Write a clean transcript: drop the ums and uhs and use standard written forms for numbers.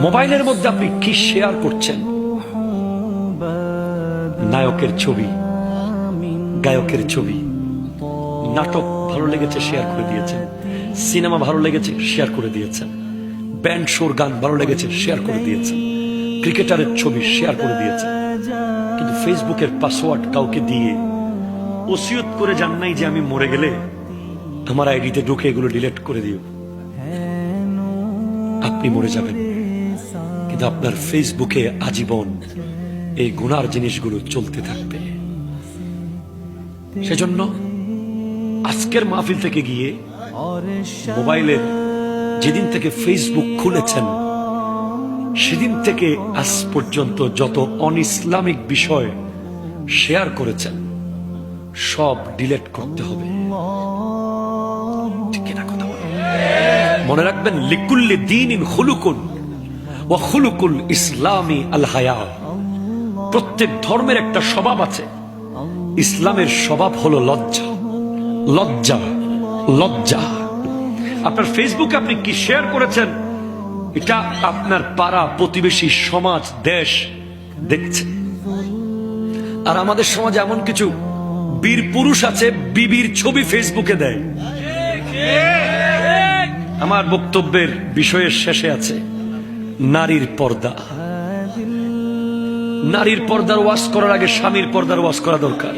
মোবাইলের মধ্যে আপনি কি শেয়ার করছেন? নায়কের ছবি, গায়কের ছবি, নাটক ভালো লেগেছে শেয়ার করে দিয়েছেন, সিনেমা ভালো লেগেছে শেয়ার করে দিয়েছেন, ব্যান্ড শোর গান ভালো লেগেছে শেয়ার করে দিয়েছেন, ক্রিকেটারের ছবি শেয়ার করে দিয়েছেন। কিন্তু ফেসবুকের পাসওয়ার্ড কাউকে দিয়ে ওসিয়ত করে যান নাই যে আমি মরে গেলে আমার আইডিতে ঢুকে এগুলো ডিলিট করে দিও। আপনি মরে যাবেন, কিন্তু আপনার ফেসবুকে আজীবন এই গুনার জিনিসগুলো চলতে থাকবে। সেজন্য আজকের মাহফিল থেকে গিয়ে মোবাইলের যেদিন থেকে ফেসবুক খুলেছেন সেদিন থেকে আজ পর্যন্ত যত অন ইসলামিক বিষয় শেয়ার করেছেন সব ডিলিট করতে হবে। ঠিক না কথা বলেন? মনে রাখবেন, লিকুল্লি দীনিন খুলুকুন ওয়া খুলুকুল ইসলামি আল হায়া। প্রত্যেক ধর্মের একটা স্বভাব আছে, ইসলামের স্বভাব হলো লজ্জা। লজ্জা, লজ্জা। আপনার ফেসবুকে আপনি কি শেয়ার করেছেন এটা আপনার পাড়া প্রতিবেশী, সমাজ, দেশ দেখছে। আর আমাদের সমাজে এমন কিছু বীর পুরুষ আছে বিবির ছবি ফেসবুকে দেয়। আমার বক্তব্যের বিষয়ের শেষে আছে নারীর পর্দা। নারীর পর্দার ওয়াজ করার আগে স্বামীর পর্দার ওয়াজ করা দরকার।